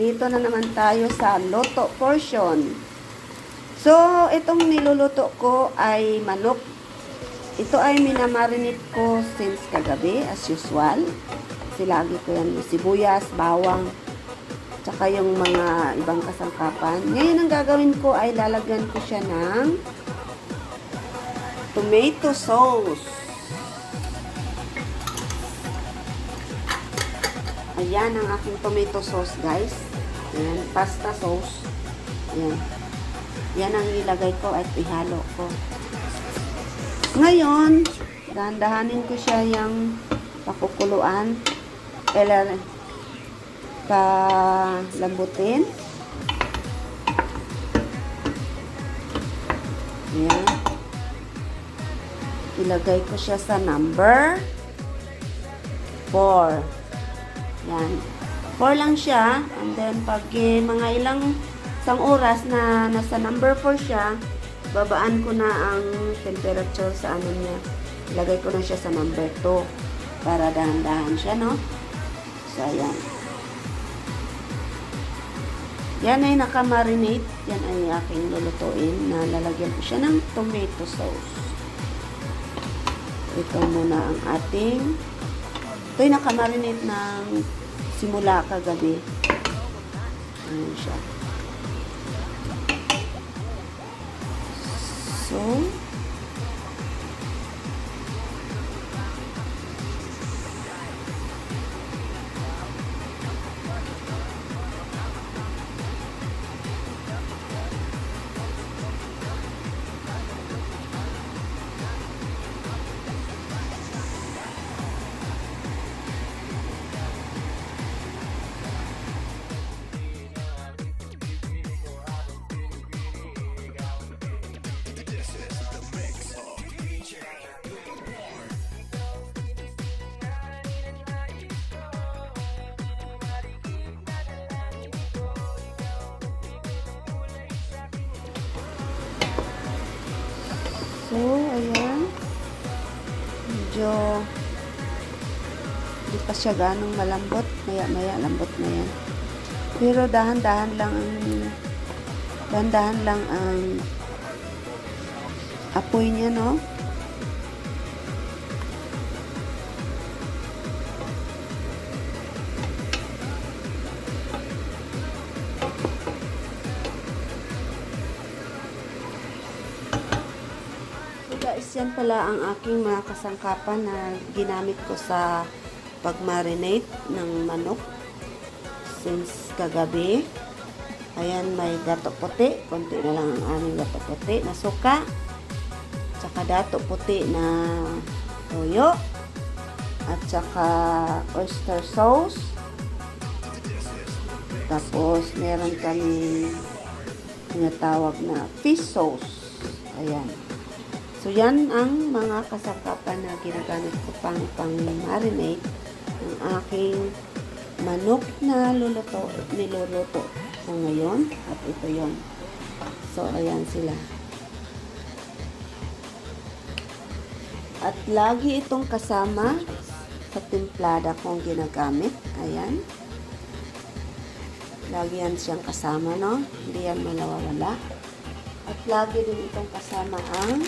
nandito na naman tayo sa luto portion. So, itong niluluto ko ay manok. Ito ay minamarinate ko since kagabi, as usual. Kasi lagi ko yan, sibuyas, bawang, tsaka yung mga ibang kasangkapan. Ngayon, ang gagawin ko ay lalagyan ko siya ng tomato sauce. Ayan ang aking tomato sauce, guys. Ayan, pasta sauce. Ayan. Yan ang ilagay ko at ihalo ko. Ngayon, dahan-dahanin ko siya yung pakukuluan. Palambutin. Ayan. Ilagay ko siya sa number 4. Yan. 4 lang siya. And then, pag mga isang oras na nasa number 4 siya, babaan ko na ang temperature sa ano niya. Ilagay ko na siya sa number 2 para dahan-dahan siya, no? So, ayan. Yan ay nakamarinate. Yan ay aking lulutuin na lalagyan ko siya ng tomato sauce. Ito muna ang ating. Ito ay nakamarinate ng simula kagabi. Ayan siya. So, ayan. Medyo hindi pa siya ganong malambot. Maya-maya lambot na yan. Pero dahan-dahan lang ang apoy niya, no? Guys, yan pala ang aking mga kasangkapan na ginamit ko sa pag-marinate ng manok since kagabi. Ayan, may dato puti. Konti na lang ang aming dato puti na suka. Tsaka dato puti na toyo. At tsaka oyster sauce. Tapos, meron kami tinatawag na fish sauce. Ayan. So, yan ang mga kasangkapan na ginagamit ko pang-marinate ng aking manok na niluluto ko ngayon. At ito yon. So, ayan sila. At lagi itong kasama sa timplada kong ginagamit. Ayan. Lagi yan siyang kasama, no? Hindi yan malawawala. At lagi din itong kasama ang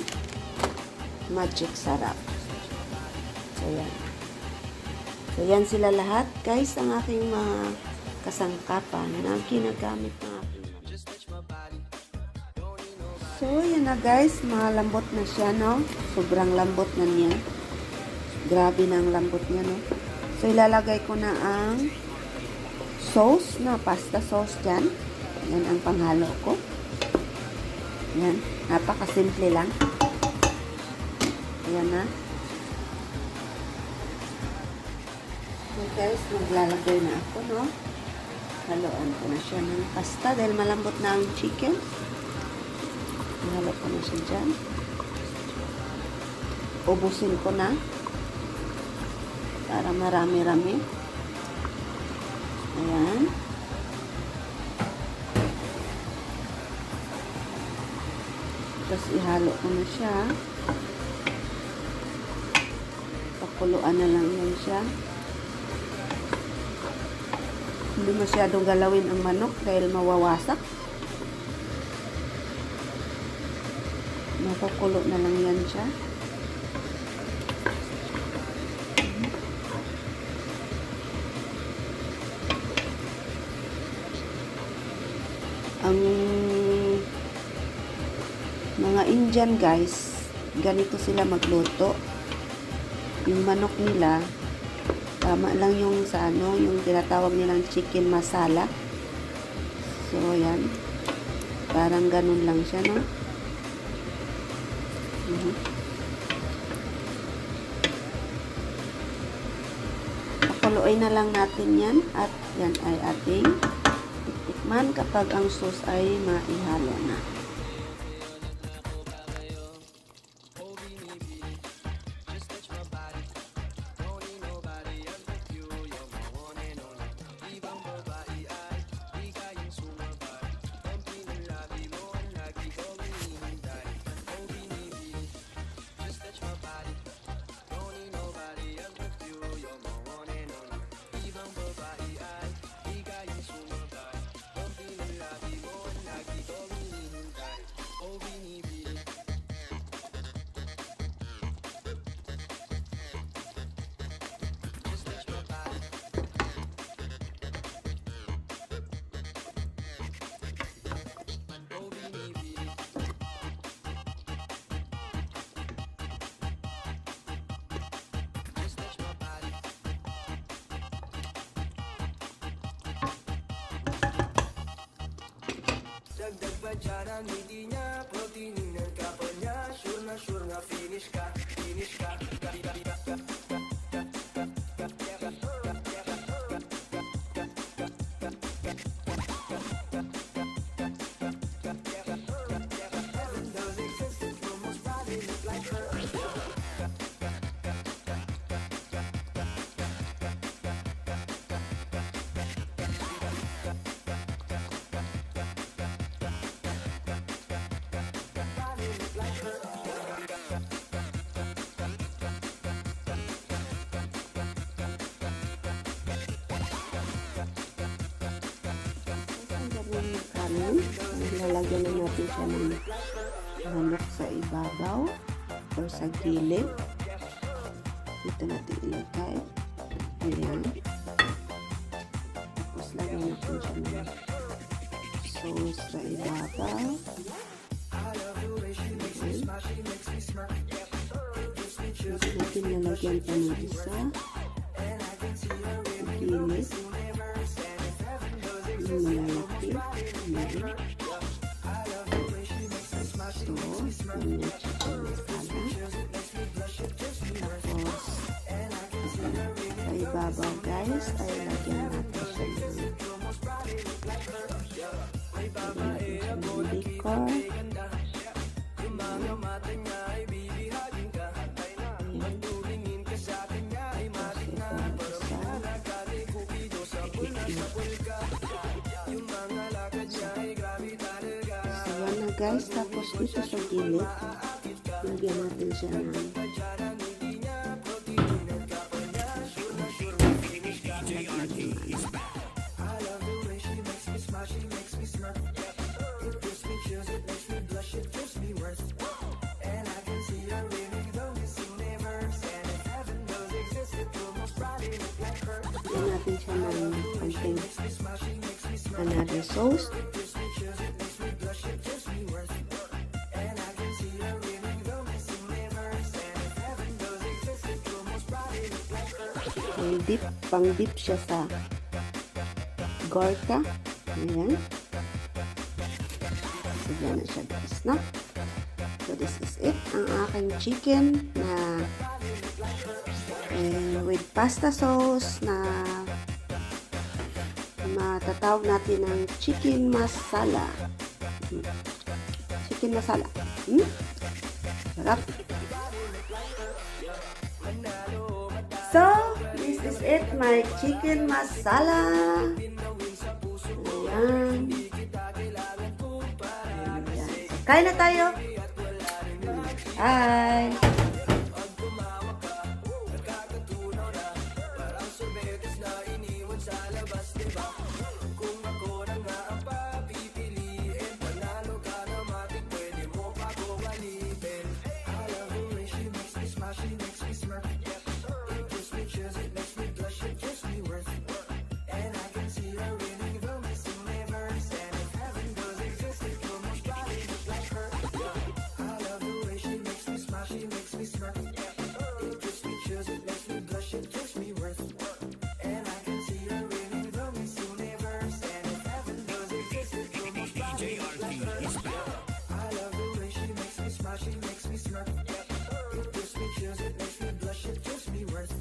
magic sarap. So, yan. So, yan sila lahat, guys, ang aking mga kasangkapan na ginagamit ng aking. So, yan na, guys. Malambot na siya, no? Sobrang lambot na niya. Grabe na ang lambot niya, no? So, ilalagay ko na ang sauce, na pasta sauce dyan. Yan ang panghalo ko. Yan. Napakasimple lang. Ayan na. So guys, maglalagay na ako, no? Haluan ko na siya ng pasta dahil malambot na ang chicken. Halo ko na siya dyan. Ubusin ko na para marami-rami. Ayan. Tapos ihalo ko na siya. Pakuluan na lang yan siya. Hindi masyadong galawin ang manok dahil mawawasak. Makukulo na lang yan siya. Ang mga Indian guys, ganito sila magluto. Yung manok nila, tama lang yung sa ano, yung tinatawag nilang chicken masala. So, yan. Parang ganun lang siya, no? Pakuluin na lang natin yan at yan ay ating tikman kapag ang sauce ay maihalo na. Dagdag pa dyan ang hindi niya, proteinin ng kapal niya. Sure na finish ka. Kanin, lalagyan na natin siya ng manok sa ibabaw or sa gilid. Dito natin ilagay. Ayan. Tapos lagyan natin siya ng sauce sa ibabaw. Tapos natin lalagyan pa ng isa. Gilid. Malalaki. Ayan. So, yung chicken masala. Tapos, sa ibabaw guys, ay lagyan natin siya ng liquor. Guys, tapos dito sa gilid, lagyan natin siya ng konting another sauce. Pang-dip siya sa gorka. Ayan. Sigyan na siya guys, no? So, this is it. Ang aking chicken na with pasta sauce na matatawag natin ng chicken masala. Chicken masala. Sarap. So, this is it, my chicken masala. Ayan. Kain na tayo. Bye. I love the way she makes me smile, she makes me smirk. It gives me chills, it makes me blush, it gives me worth.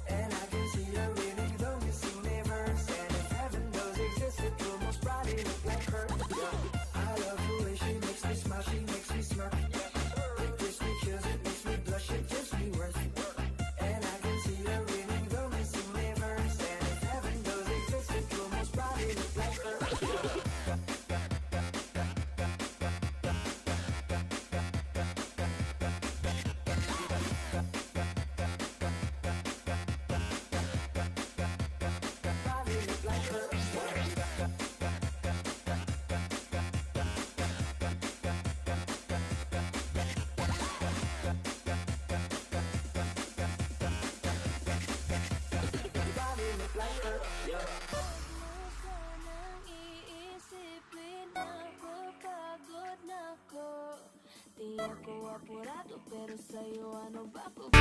And I can see her reading the missing neighbors. And if heaven does exist, it will most probably look like her. I love the way she makes me smile, she makes me smirk. It gives me chills, it makes me blush, it gives me worth. And I can see her reading the missing neighbors. And if heaven does exist, it will most probably look like her. Probably look like her. Probably look like her. Sanang iisipin ako, pagod na ko. Di ako apurado pero sa'yo ano ba ko